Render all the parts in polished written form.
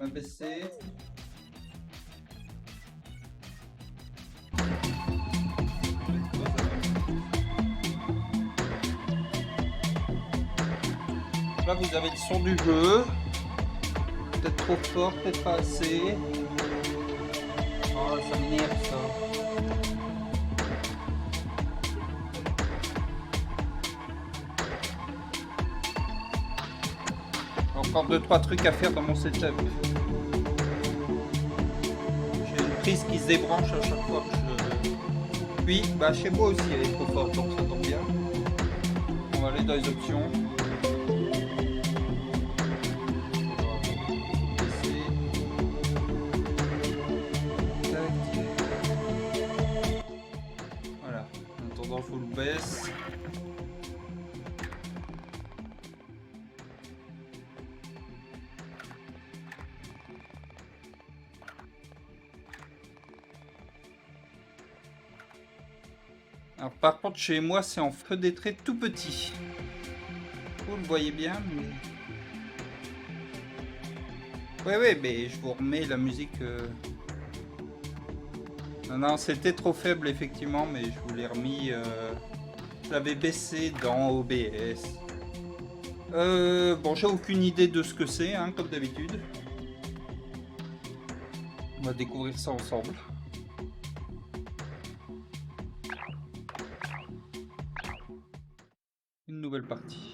va baisser. Là, vous avez le son du jeu. Peut-être trop fort, peut-être pas assez. Oh, ça m'énerve ça. Encore 2-3 trucs à faire dans mon setup. J'ai une prise qui se débranche à chaque fois que je... Puis, bah chez moi aussi elle est trop forte, donc ça tombe bien. On va aller dans les options. Voilà, en attendant je vous le baisse. Alors par contre chez moi c'est en fenêtré tout petit. Vous le voyez bien mais... Oui, mais je vous remets la musique... Non, c'était trop faible effectivement, mais je vous l'ai remis... Je l'avais baissé dans OBS. Bon, j'ai aucune idée de ce que c'est, hein, comme d'habitude. On va découvrir ça ensemble. Une nouvelle partie.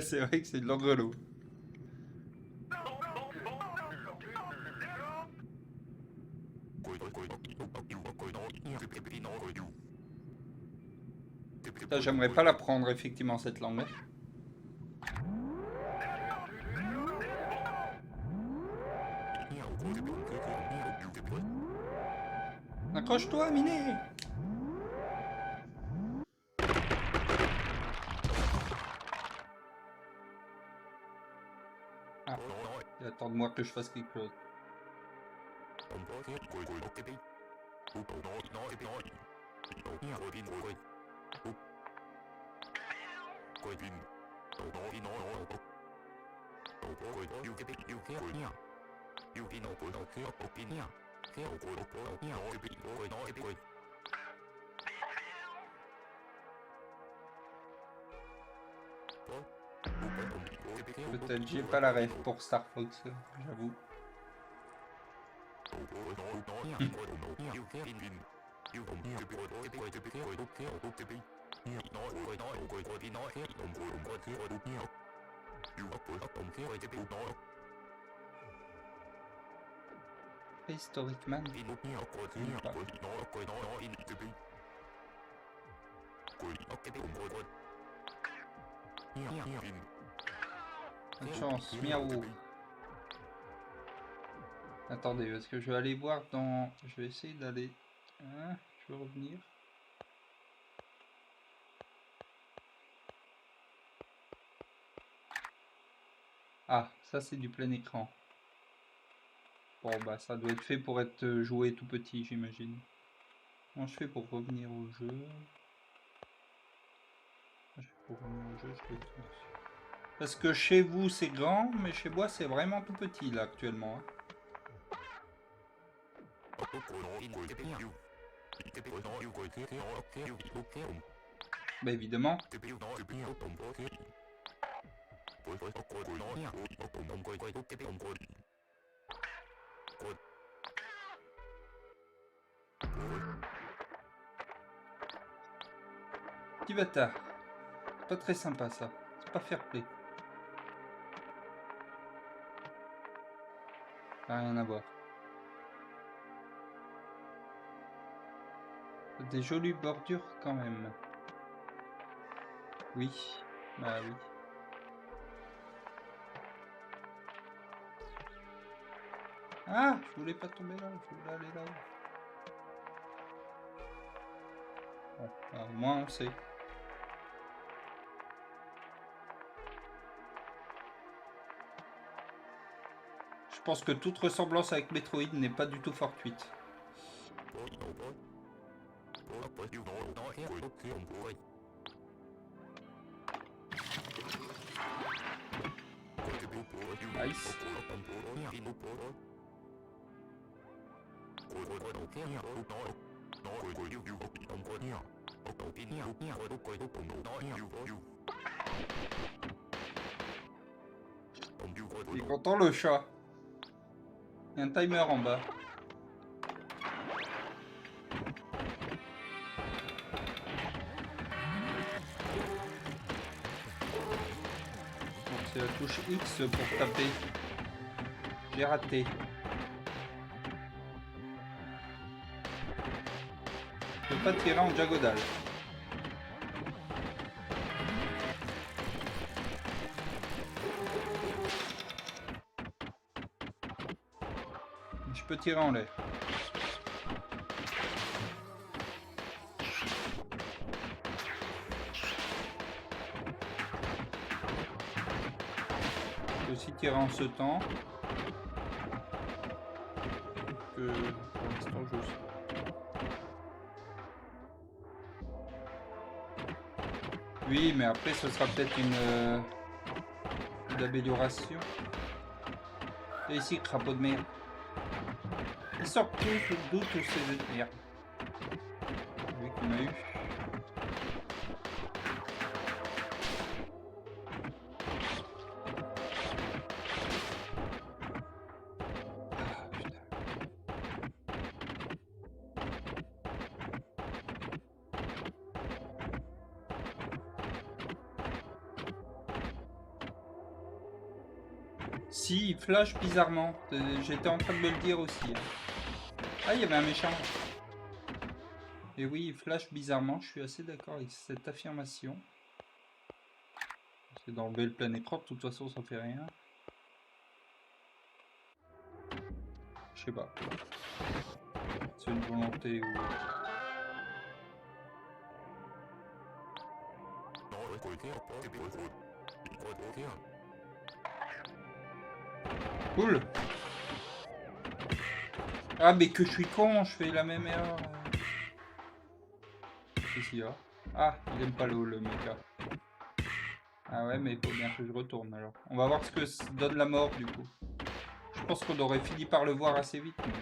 C'est vrai que c'est de l'angolo. J'aimerais pas l'apprendre effectivement cette langue. Accroche-toi, Miné. Ah, attends-moi que je fasse quelque chose. Peut-être j'ai pas la rêve pour Star Fox, j'avoue. Historic Man. Bonne chance, miaou. Attendez, parce que je vais aller voir dans... Je vais essayer d'aller... Hein, je vais revenir. Ah, ça c'est du plein écran. Bon bah ça doit être fait pour être joué tout petit, j'imagine. Comment je fais pour revenir au jeu? Parce que chez vous c'est grand, mais chez moi c'est vraiment tout petit là actuellement. Bah évidemment. Petit bâtard. Pas très sympa ça. C'est pas fair play. Rien à voir. Des jolies bordures quand même. Oui, bah oui. Ah, je voulais pas tomber là, je voulais aller là. Bon, bah, au moins on sait. Je pense que toute ressemblance avec Metroid n'est pas du tout fortuite. Nice. Il est content le chat. Il y a un timer en bas. C'est la touche X pour taper. J'ai raté. Je peux pas tirer en diagonale. Je peux tirer en l'air. Je peux aussi tirer en ce temps. Que pour l'instant je sais. Oui, mais après ce sera peut-être une amélioration. Et ici, crapaud de merde. Ils sortent d'où tous ces jeux de merde. Vu qu'on a eu. Ah, putain. Si, il flash bizarrement. J'étais en train de me le dire aussi. Ah, il y avait un méchant. Et oui, il flash bizarrement. Je suis assez d'accord avec cette affirmation. C'est d'enlever le plein écran. De toute façon, ça fait rien. Je sais pas. C'est une volonté ou... Cool. Ah, mais que je suis con, je fais la même erreur. Ici, là. Ah, il aime pas l'eau, le mecha. Ah ouais, mais il faut bien que je retourne alors. On va voir ce que donne la mort du coup. Je pense qu'on aurait fini par le voir assez vite. Mais...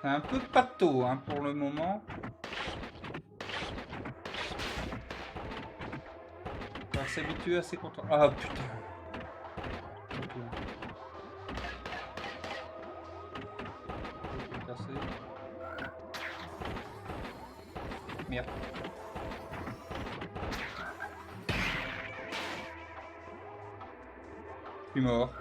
c'est un peu pâteau hein, pour le moment. On va s'habituer à ces contrôles. Ah putain. Merde. Je suis mort.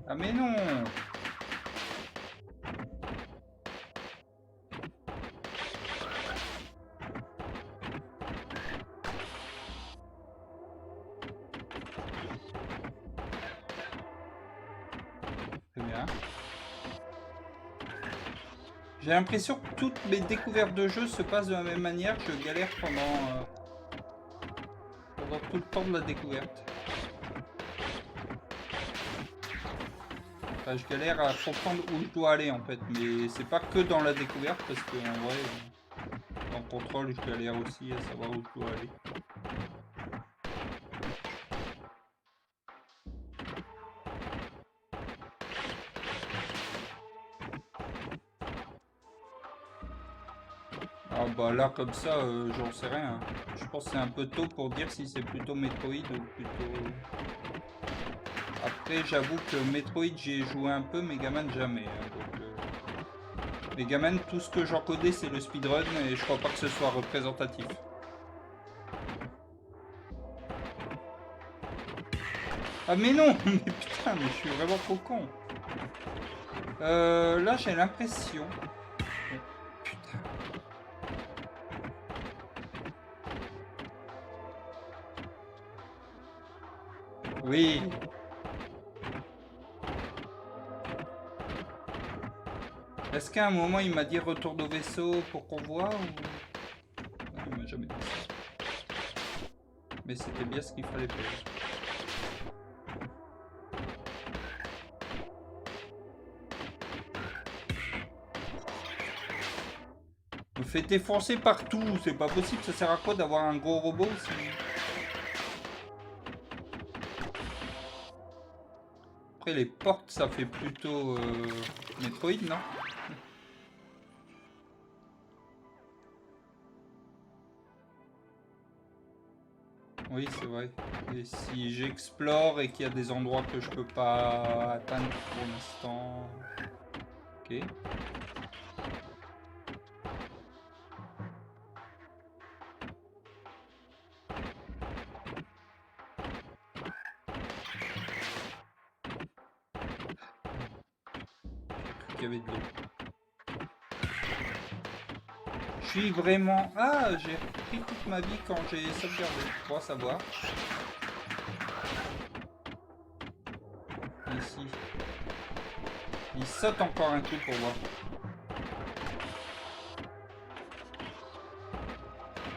Ah mais non. J'ai l'impression que toutes mes découvertes de jeu se passent de la même manière. Je galère pendant tout le temps de la découverte. Enfin, je galère à comprendre où je dois aller en fait. Mais c'est pas que dans la découverte parce que en vrai, en contrôle, je galère aussi à savoir où je dois aller. Ah bah là comme ça j'en sais rien. Je pense que c'est un peu tôt pour dire si c'est plutôt Metroid ou plutôt... Après, j'avoue que Metroid, j'y ai joué un peu, Megaman jamais. Hein, donc, Megaman, tout ce que j'en connais, c'est le speedrun et je crois pas que ce soit représentatif. Ah mais non, mais putain, mais je suis vraiment trop con. Là, j'ai l'impression... Putain. Oui. Est-ce qu'à un moment, il m'a dit retourne au vaisseau pour qu'on voit ou... Non, il m'a jamais dit ça. Mais c'était bien ce qu'il fallait faire. On me fait défoncer partout, c'est pas possible, ça sert à quoi d'avoir un gros robot si... Après les portes ça fait plutôt Metroid, non? Oui c'est vrai. Et si j'explore et qu'il y a des endroits que je peux pas atteindre pour l'instant... Ok. Il y avait de l'eau. Je suis vraiment... Ah, j'ai pris toute ma vie quand j'ai sauvegardé. Pour savoir. Ici. Il saute encore un coup pour voir.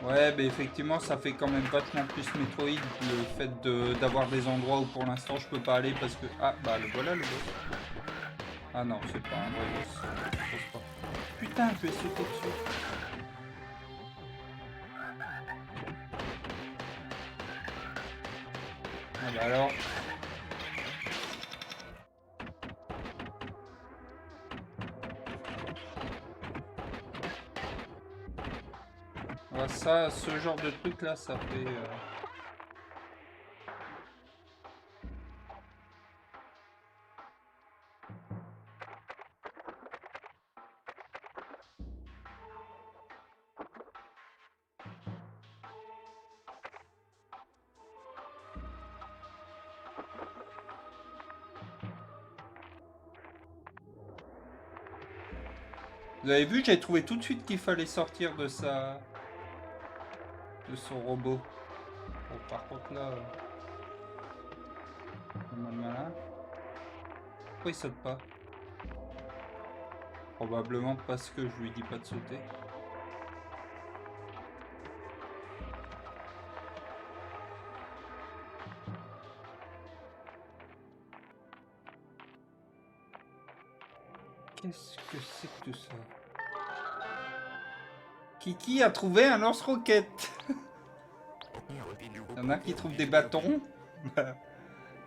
Ouais, mais effectivement, ça fait quand même vachement plus Metroid, le fait d'avoir des endroits où pour l'instant je peux pas aller parce que... Ah, bah le voilà le boss. Ah non, c'est pas un vrai boss. Je pense pas. Putain, je vais sauter dessus. Ah bah alors... Ouais, ça, ce genre de truc là, ça fait... Vous avez vu, j'ai trouvé tout de suite qu'il fallait sortir de sa... de son robot. Bon, par contre là... Malin. Pourquoi il saute pas? Probablement parce que je lui dis pas de sauter. Qu'est-ce que c'est que tout ça? Kiki a trouvé un lance-roquette. Il y en a qui trouvent des bâtons.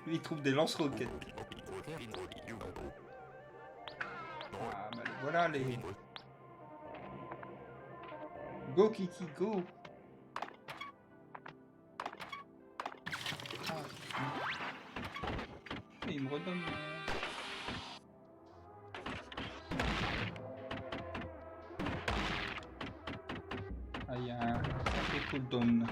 Lui, il trouve des lance-roquettes. Ah, bah voilà les... Go, Kiki, go. Ah, il me redonne... Ah, il y a un sacré cooldown.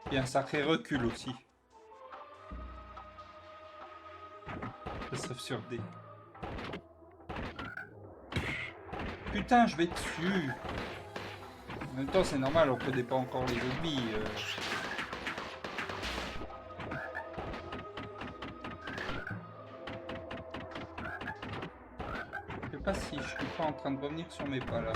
Il y a un sacré recul aussi. Le sauve sur D. Putain, je vais dessus. En même temps, c'est normal, on connaît pas encore les zombies. Je sais pas si je suis pas en train de revenir sur mes pas là.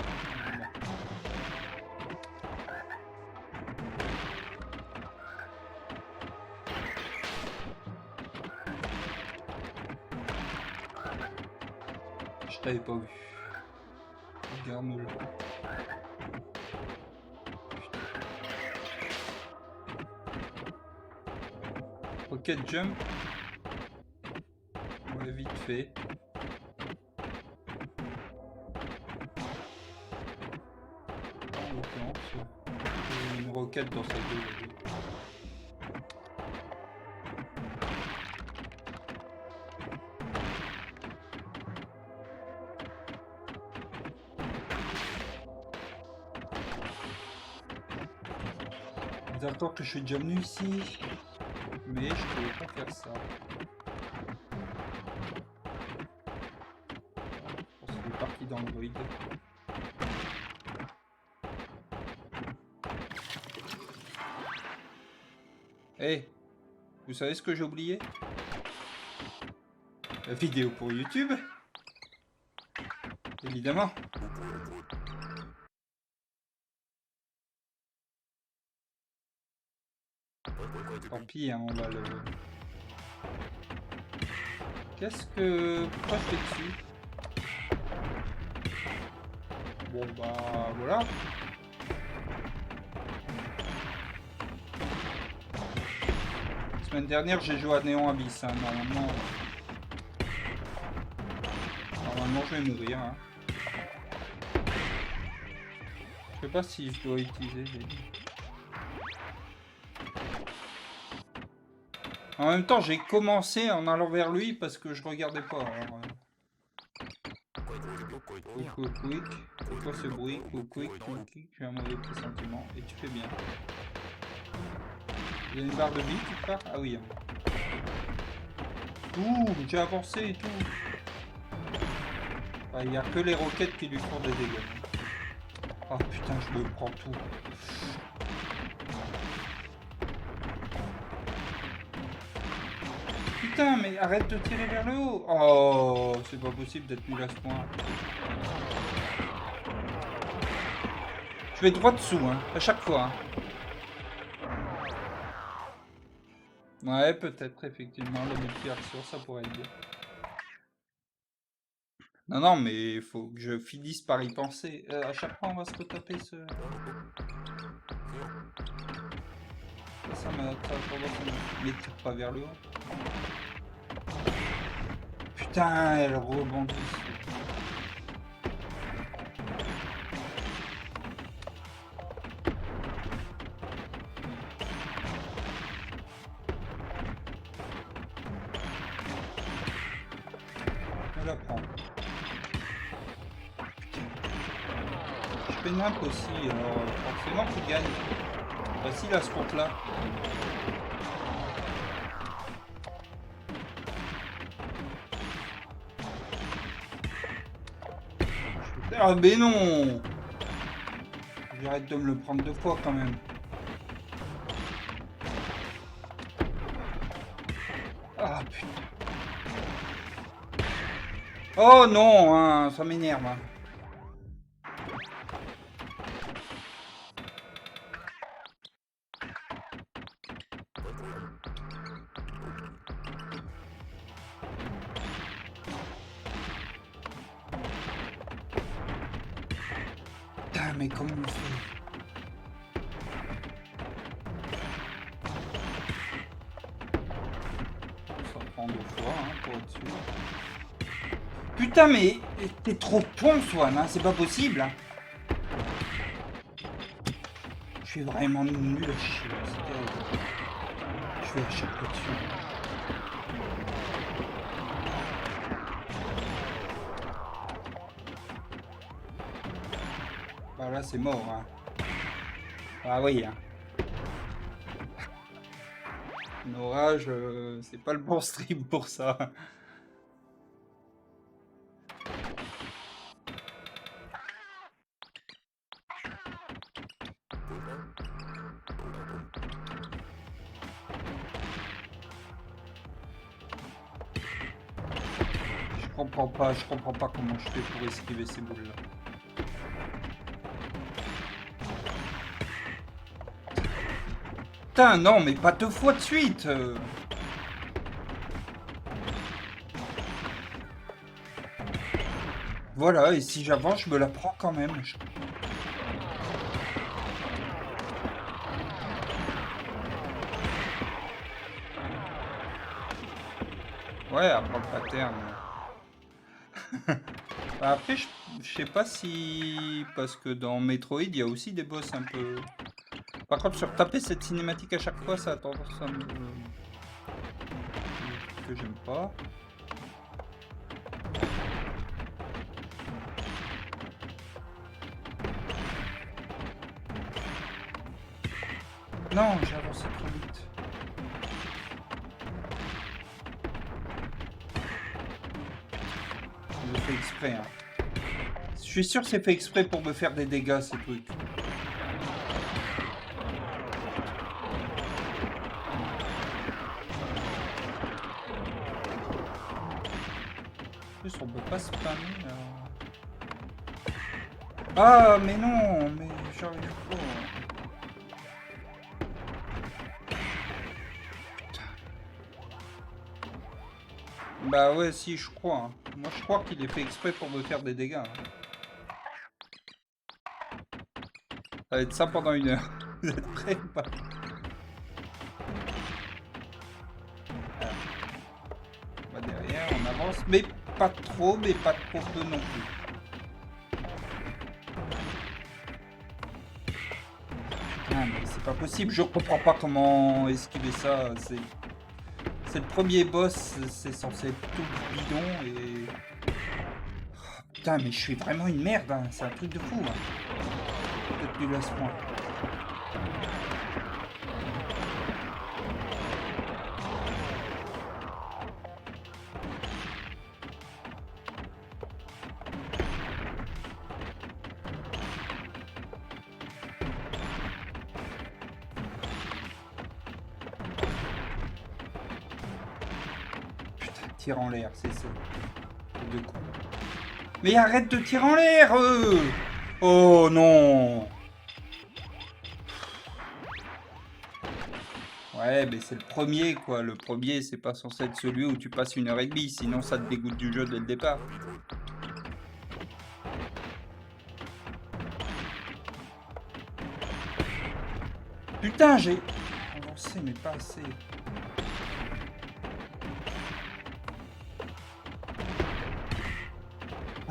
Je t'avais pas vu. Regarde-nous là. Rocket jump. vite fait. En l'occurrence, une roquette dans sa gueule. D'accord que je suis déjà venu ici, mais je pouvais pas faire ça. Je pense qu'il est parti dans le void. Hey, vous savez ce que j'ai oublié? La vidéo pour YouTube. Évidemment. Tant pis, hein, on va le... Qu'est-ce que... Pourquoi je fais dessus? Bon bah voilà. La semaine dernière j'ai joué à Néon Abyss, hein. Normalement je vais mourir. Hein. Je sais pas si je dois utiliser les... En même temps, j'ai commencé en allant vers lui parce que je regardais pas. Alors, quick. C'est quoi ce bruit? Quick. Tu as un mauvais pressentiment et tu fais bien. Il y a une barre de vie quelque part? Ah oui. Ouh, j'ai avancé et tout. Ah, il n'y a que les roquettes qui lui font des dégâts. Ah putain, je me prends tout. Putain, mais arrête de tirer vers le haut. Oh, c'est pas possible d'être nul à ce point. Je vais droit dessous, hein, à chaque fois. Hein. Ouais, peut-être, effectivement, le multi-action, ça pourrait être bien. Non, mais il faut que je finisse par y penser. À chaque fois, on va se retaper ce... Ça m'a tendance à me tire pas vers le haut. Putain, elle rebondit. Je la prends. Je fais nimp aussi, alors forcément tu gagnes. Facile à ce compte-là. Ah mais non! J'arrête de me le prendre deux fois quand même. Ah putain. Oh non, hein, ça m'énerve. Hein. Putain, mais comment on fait? Ça prend deux fois hein, pour être sûr. Putain, mais t'es trop con, Swan, hein, c'est pas possible. Hein. Je suis vraiment nul à chier. Je fais à chaque fois dessus. Bah là, c'est mort. Hein. Ah oui. Hein. Un orage, c'est pas le bon stream pour ça. Je comprends pas comment je fais pour esquiver ces boules là. Putain, non, mais pas deux fois de suite. Voilà, et si j'avance, je me la prends quand même. Ouais, apprendre le pattern. Bah, après, je sais pas si... Parce que dans Metroid, il y a aussi des boss un peu... Par contre, sur taper cette cinématique à chaque fois, ça a tendance à me... que j'aime pas. Non, j'ai avancé trop vite. Je le fais exprès, hein. Je suis sûr que c'est fait exprès pour me faire des dégâts, ces trucs. En plus, on peut pas spammer, là. Ah, mais non, mais j'arrive pas. Bah ouais, si, je crois. Hein. Moi, je crois qu'il est fait exprès pour me faire des dégâts. Hein. Ça va être ça pendant 1 heure. Vous êtes prêts ou pas? Alors, on va derrière, on avance. Mais pas trop, mais pas trop peu non plus. Ah, mais c'est pas possible, je comprends pas comment esquiver ça. C'est le premier boss, c'est censé être tout bidon et... Oh, putain, mais je suis vraiment une merde, hein. C'est un truc de fou. Hein. Peut-être plus à ce point. Tire en l'air, c'est ça. De con. Mais arrête de tirer en l'air, Oh non. Ouais, mais c'est le premier, quoi. Le premier, c'est pas censé être celui où tu passes 1 heure et demie, sinon ça te dégoûte du jeu dès le départ. Putain, j'ai avancé, mais pas assez.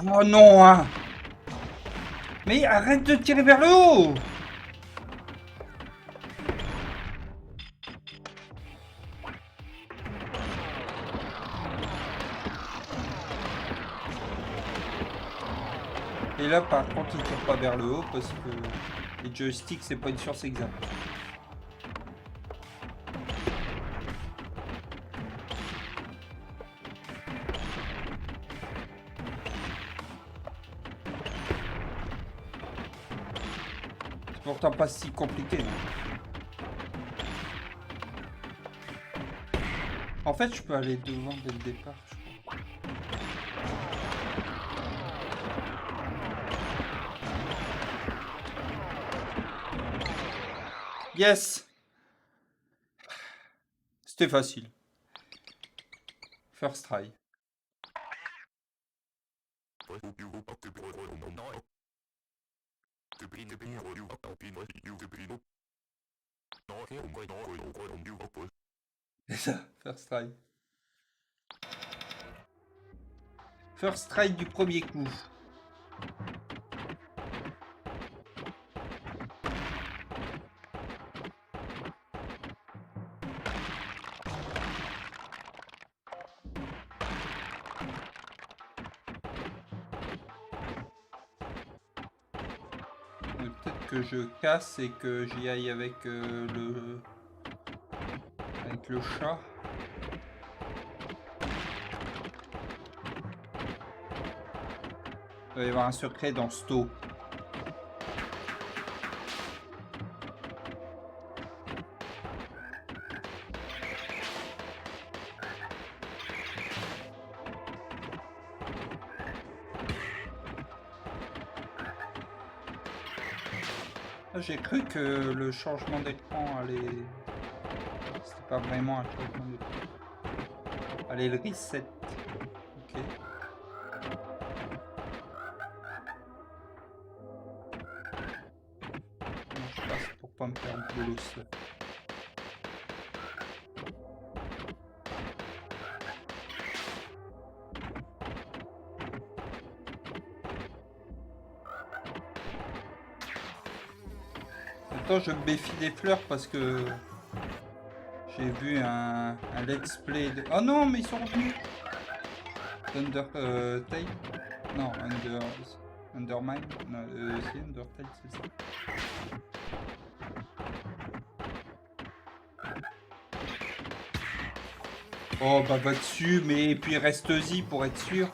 Oh non, hein. Mais arrête de tirer vers le haut. Et là, par contre, il tire pas vers le haut parce que les joysticks, c'est pas une science exacte. C'est pourtant pas si compliqué. Non. En fait, je peux aller devant dès le départ, je crois. Yes! C'était facile. First try. C'est ça, first try. First try du premier coup. Peut-être que je casse et que j'y aille avec le chat. Il va y avoir un secret dans ce taux. J'ai cru que le changement d'écran allait... C'était pas vraiment un changement d'écran. Allez, le reset. Ok. Comment je passe pour pas me faire brûler ça? temps, je me méfie des fleurs parce que j'ai vu un let's play de... Oh non, mais ils sont revenus. Undertale. Non, Undermine. Non, si, Undertale, c'est ça. Oh, bah va dessus, mais puis reste-y pour être sûr.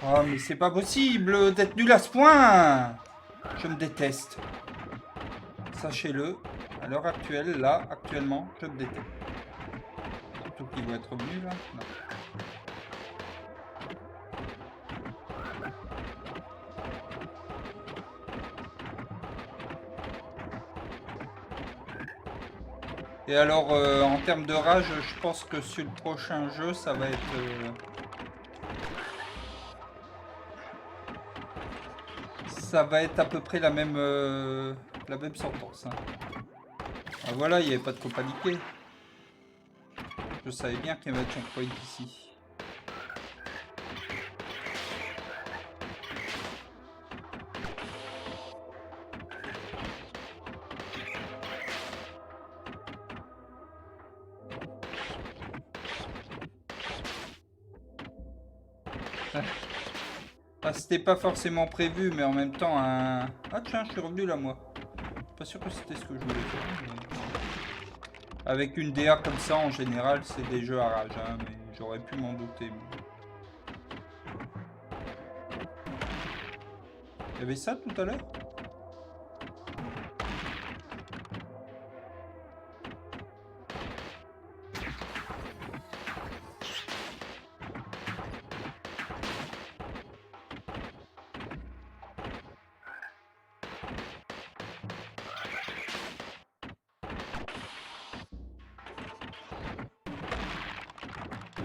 Oh, mais c'est pas possible d'être nul à ce point. Je me déteste. Sachez-le, à l'heure actuelle, là, actuellement, je me déteste. Surtout qu'ils vont être revenus, là. Non. Et alors, en termes de rage, je pense que sur le prochain jeu, ça va être... ça va être à peu près la même sentence. Hein. Ah voilà, il n'y avait pas de quoi paniquer. Je savais bien qu'il y avait un checkpoint ici. Ah, c'était pas forcément prévu, mais en même temps, un... Ah tiens, je suis revenu là, moi. Pas sûr que c'était ce que je voulais faire. Mais... Avec une DA comme ça, en général, c'est des jeux à rage, hein, mais j'aurais pu m'en douter. Mais... Il y avait ça tout à l'heure?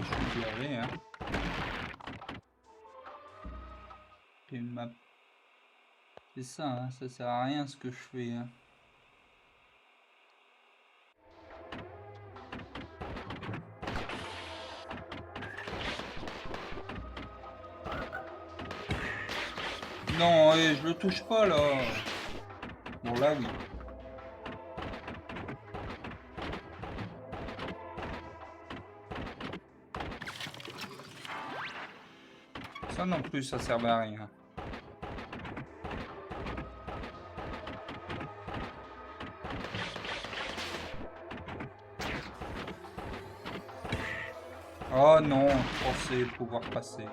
Je suis allé, hein. Et une map. C'est ça, hein, ça sert à rien ce que je fais. Hein. Non, je le touche pas là. Bon là oui. Ça non plus, ça servait à rien. Oh non, je pensais pouvoir passer.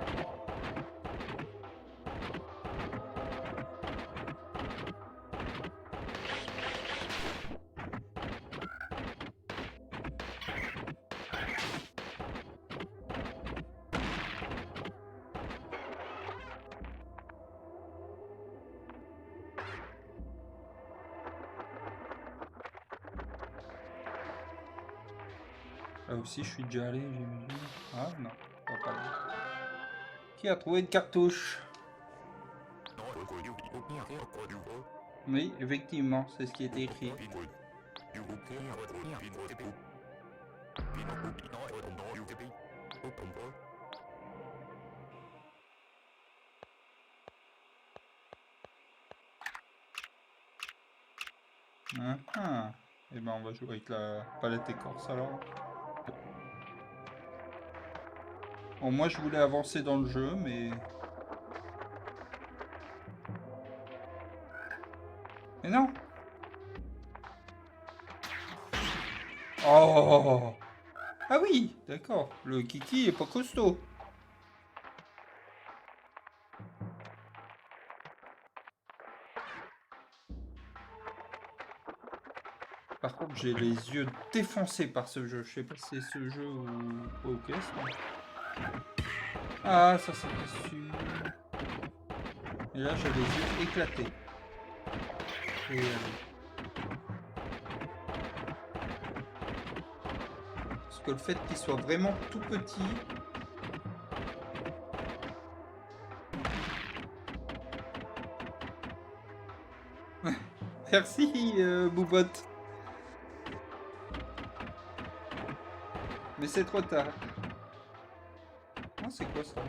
Là aussi, je suis déjà allé, j'imagine. Ah non, pas là. Qui a trouvé une cartouche? Oui, effectivement, c'est ce qui était écrit. Ah. Et ben on va jouer avec la palette écorce alors. Bon, moi je voulais avancer dans le jeu, mais... Mais non! Oh! Ah oui, d'accord. Le kiki est pas costaud. Par contre, j'ai les yeux défoncés par ce jeu. Je sais pas si c'est ce jeu ou ok. Ah, ça c'est sûr. Et là, j'ai les yeux éclatés. Et parce que le fait qu'il soit vraiment tout petit... Merci, Boubot. Mais c'est trop tard. Ah, c'est quoi ça?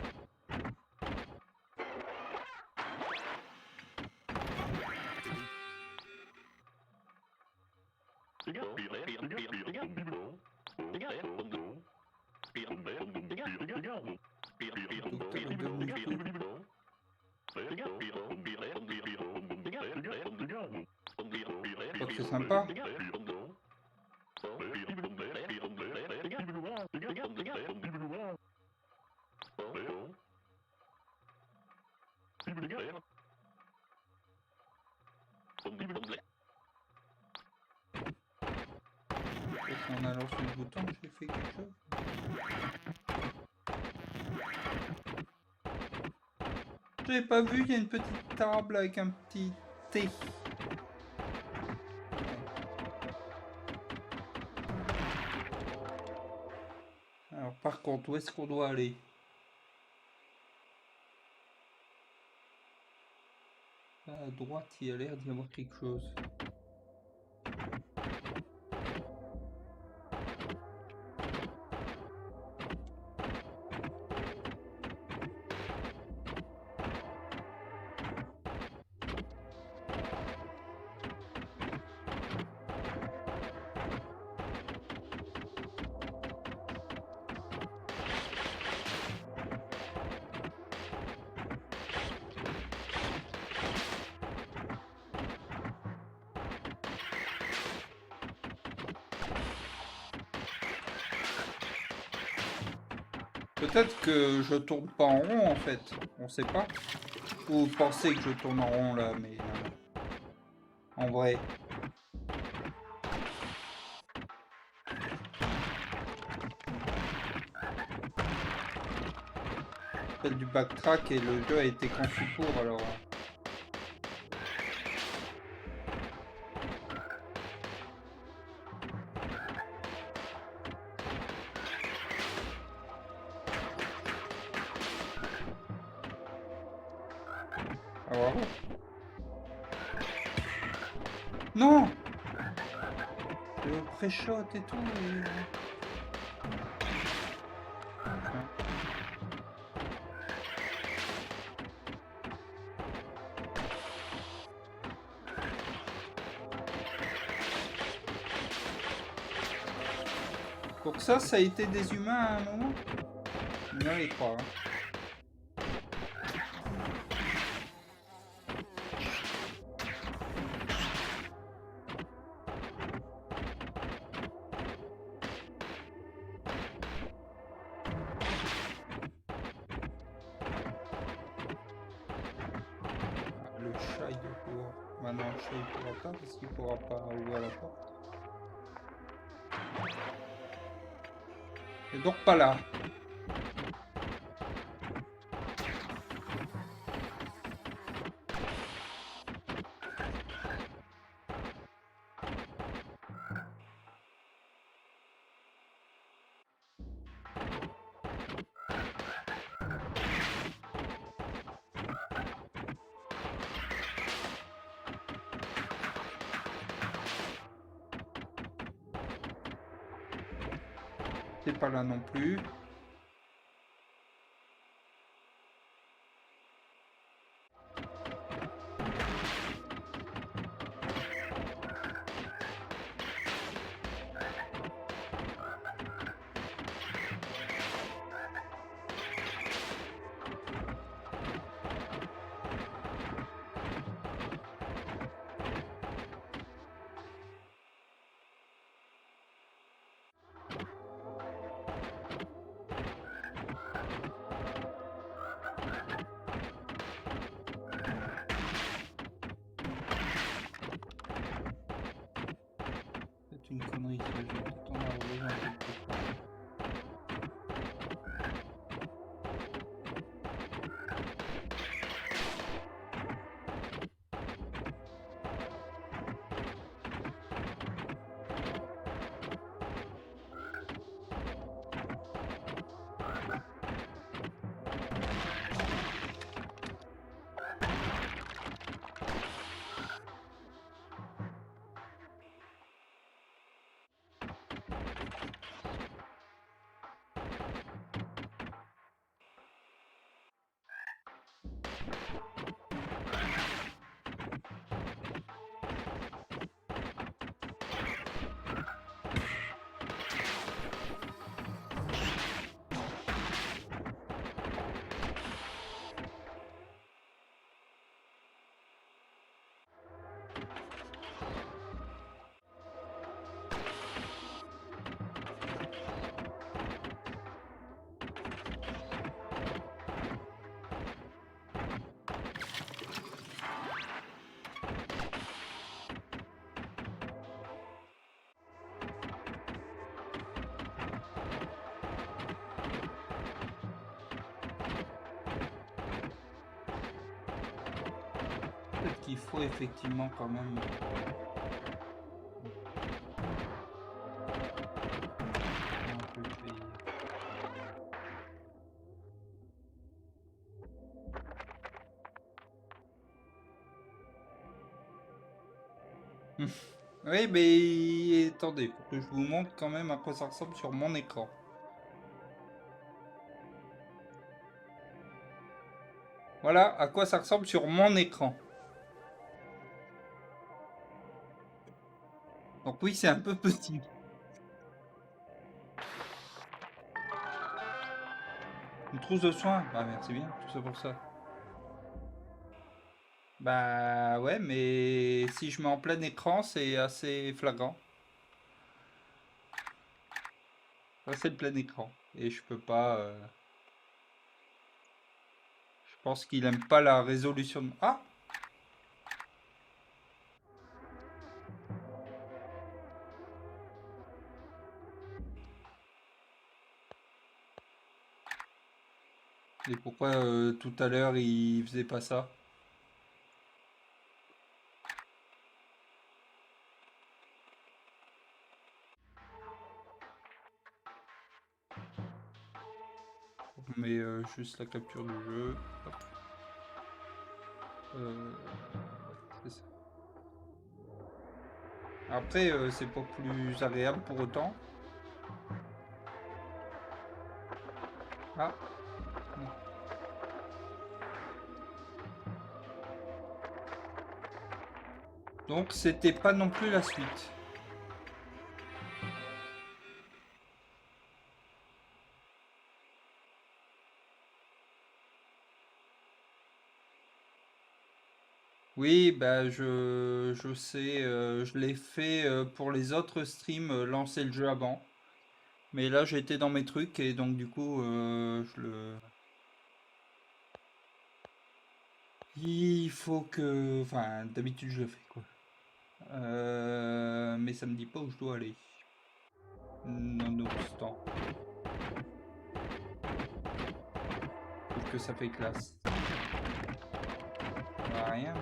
c'est sympa. En allant sur le bouton, j'ai fait quelque chose. J'avais pas vu, il y a une petite table avec un petit thé. Alors par contre, où est-ce qu'on doit aller? À droite, il y a l'air d'y avoir quelque chose. Peut-être que je tourne pas en rond en fait, on sait pas. Ou vous pensez que je tourne en rond là, mais en vrai. C'est du backtrack et le jeu a été conçu pour alors. Alors. Non! Le pré-shot et tout. Pour ça a été des humains à un moment? Non, il croit. Le chat, il doit pouvoir. Maintenant, le chat, il pourra pas parce qu'il pourra pas ouvrir la porte. Et donc pas là. C'est pas là non plus. C'est une connerie ce jeu. Attends, on va ouvrir un peu plus. qu'il faut effectivement quand même... un peu payer. Oui, mais attendez, faut que je vous montre quand même à quoi ça ressemble sur mon écran. Voilà à quoi ça ressemble sur mon écran. Donc oui, c'est un peu petit. Une trousse de soins. Bah merci bien, tout ça pour ça. Bah ouais, mais si je mets en plein écran, c'est assez flagrant. Ça c'est le plein écran. Et je peux pas... Je pense qu'il aime pas la résolution. Ah! Et pourquoi tout à l'heure il faisait pas ça? Mais juste la capture du jeu. Hop. C'est ça. Après, c'est pas plus agréable pour autant. Ah, non. Donc c'était pas non plus la suite. Oui, bah je sais, je l'ai fait pour les autres streams, lancer le jeu avant. Mais là j'étais dans mes trucs et donc du coup je le... Il faut que... Enfin, d'habitude je le fais quoi. Mais ça me dit pas où je dois aller. Nonobstant. Je trouve que ça fait classe. Bah, rien.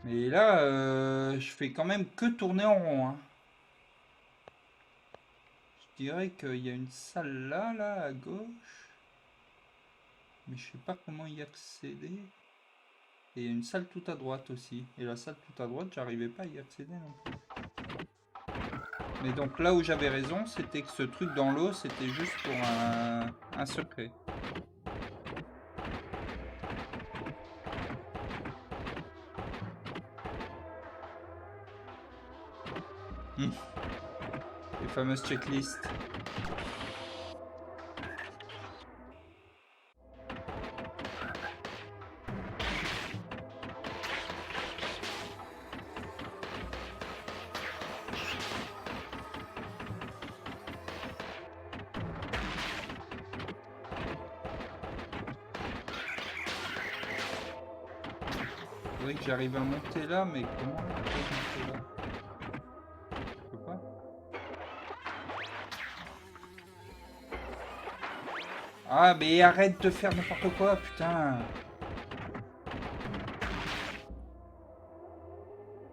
Mais là, je fais quand même que tourner en rond. Hein. Je dirais qu'il y a une salle là, à gauche. Mais je sais pas comment y accéder. Et il y a une salle tout à droite aussi. Et la salle tout à droite, j'arrivais pas à y accéder non plus. Mais donc là où j'avais raison, c'était que ce truc dans l'eau, c'était juste pour un secret. Les fameuses checklists. Oui, que j'arrive à monter là, mais comment on peut monter là? Je peux pas. Ah, mais arrête de faire n'importe quoi, putain.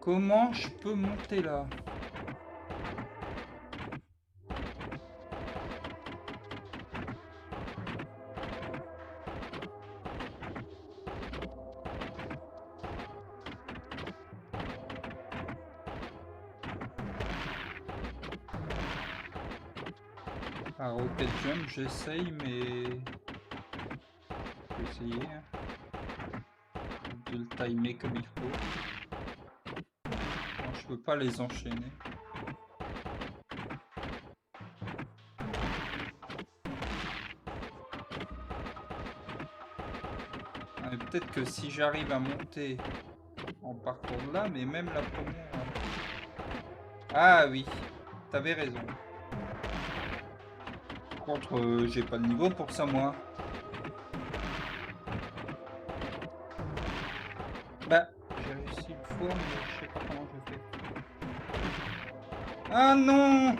Comment je peux monter là? Ah, rocket jump, j'essaye, mais... Je vais essayer hein, de le timer comme il faut. Non, je peux pas les enchaîner. Ah, peut-être que si j'arrive à monter en partant de là, mais même la première... Ah oui, t'avais raison. Par contre, j'ai pas de niveau pour ça, moi. Bah, j'ai réussi une fois, mais je sais pas comment je fais. Ah non.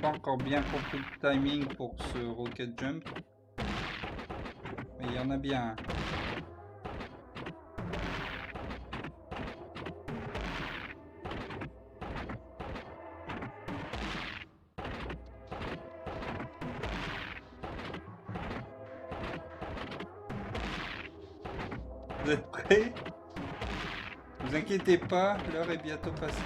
Pas encore bien compris le timing pour ce rocket jump. Mais il y en a bien. Vous êtes prêts? Vous inquiétez pas, l'heure est bientôt passée.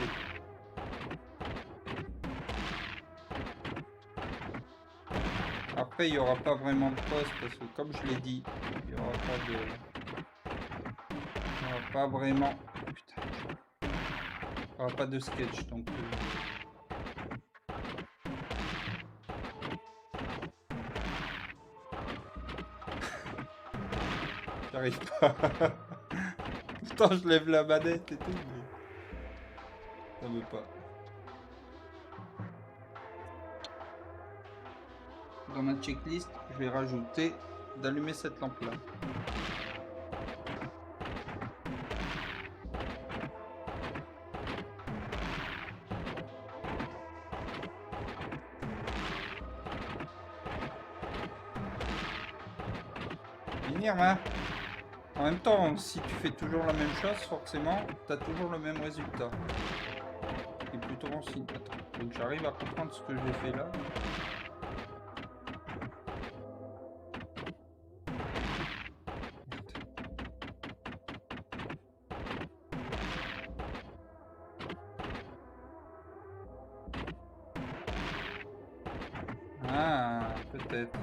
Après, il n'y aura pas vraiment de pause parce que, comme je l'ai dit, il n'y aura pas de... Il n'y aura pas vraiment... Putain. Il n'y aura pas de sketch, donc... J'arrive pas. Pourtant, je lève la manette et tout, mais... Ça veut pas. Dans ma checklist, je vais rajouter d'allumer cette lampe-là. Hein. En même temps, si tu fais toujours la même chose, forcément, tu as toujours le même résultat. C'est plutôt bon signe. Attends, donc j'arrive à comprendre ce que j'ai fait là. Ah, peut-être.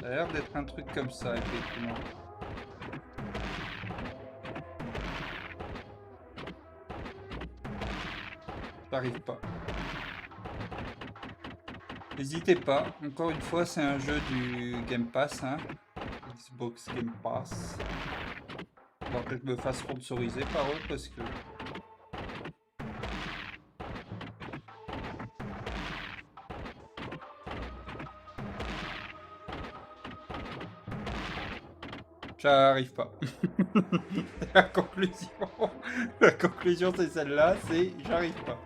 Ça a l'air d'être un truc comme ça, effectivement. J'arrive pas. N'hésitez pas, encore une fois, c'est un jeu du Game Pass, hein. Xbox Game Pass. Alors que je me fasse sponsoriser par eux parce que... J'arrive pas. La conclusion c'est celle-là, c'est j'arrive pas.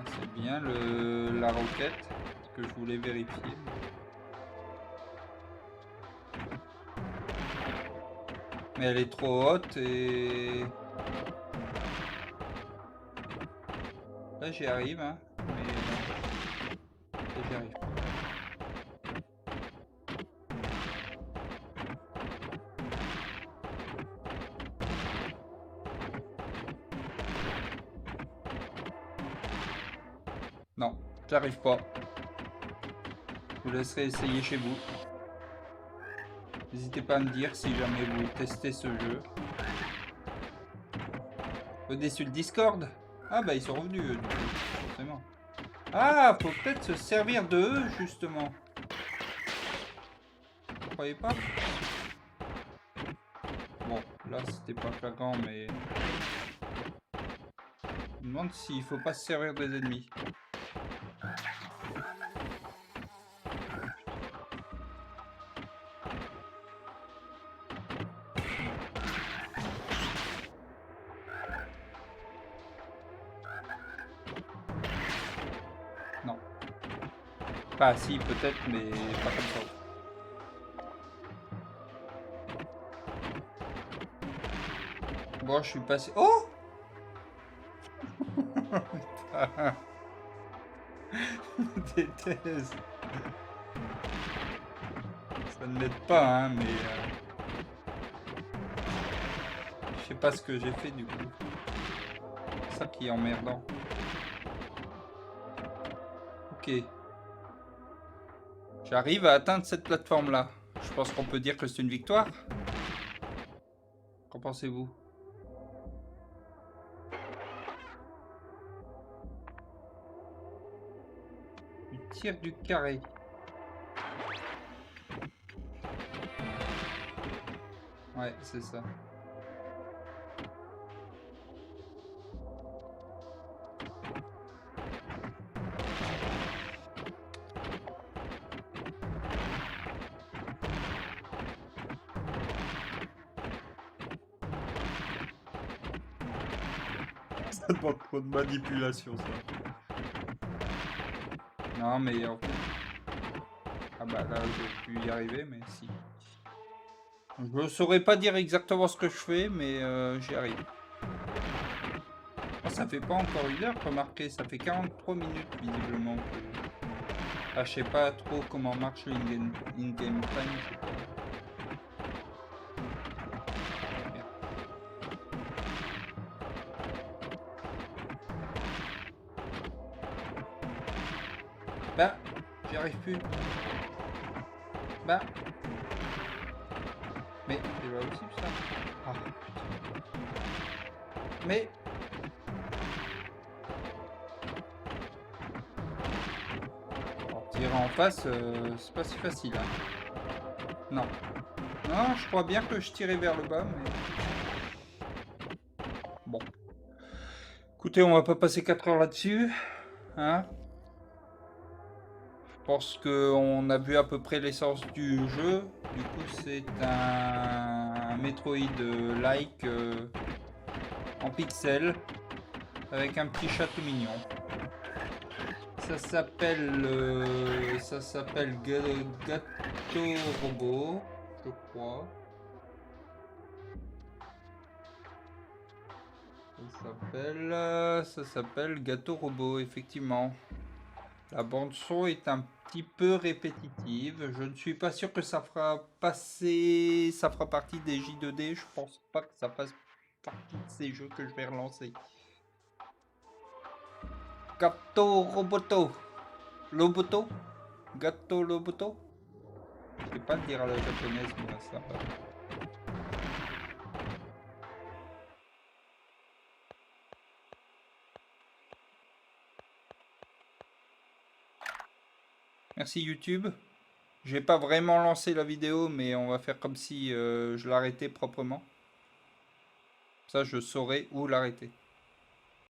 C'est bien la roquette que je voulais vérifier. Mais elle est trop haute et... Là j'y arrive, hein, mais... Là j'y arrive pas. Non, j'arrive pas. Je vous laisserai essayer chez vous. N'hésitez pas à me dire si jamais vous testez ce jeu. Venez sur le Discord. Ah bah ils sont revenus du coup, forcément. Ah, faut peut-être se servir de eux justement. Vous croyez pas? Bon, là c'était pas flagrant mais... Je me demande s'il faut pas se servir des ennemis. Non. Bah si, peut-être, mais pas comme ça. Bon, je suis passé... Oh! Je déteste. Ça ne l'aide pas, hein, mais... Je sais pas ce que j'ai fait, du coup. C'est ça qui est emmerdant. Ok. J'arrive à atteindre cette plateforme-là. Je pense qu'on peut dire que c'est une victoire. Qu'en pensez-vous? Du tir du carré. Ouais, c'est ça. Ça demande trop de manipulation, ça. Non, mais en fait... Ah bah là, j'ai pu y arriver, mais si. Je ne saurais pas dire exactement ce que je fais, mais j'y arrive. Oh, ça fait pas encore 1 heure, remarquez, ça fait 43 minutes visiblement que... Ah, je sais pas trop comment marche le in-game time, je sais pas. Merde. Bah, j'y arrive plus. Bah. Mais c'est pas possible ça. Ah, putain. Mais... Alors, tirer en face, c'est pas si facile. Hein. Non. Non, je crois bien que je tirais vers le bas, mais... Bon. Écoutez, on va pas passer 4 heures là-dessus. Hein? Je pense qu'on a vu à peu près l'essence du jeu. Du coup, c'est un Metroid-like en pixels avec un petit château mignon. Ça s'appelle Gato Robot, je crois. Ça s'appelle Gato Robot, effectivement. La bande son est un petit peu répétitive. Je ne suis pas sûr que ça fera passer, ça fera partie des J2D. Je pense pas que ça fasse partie de ces jeux que je vais relancer. Gato Roboto. Loboto. Gato Loboto. Je sais pas le dire à la japonaise, mais ça va. Merci YouTube. J'ai pas vraiment lancé la vidéo, mais on va faire comme si je l'arrêtais proprement. Ça, je saurais où l'arrêter.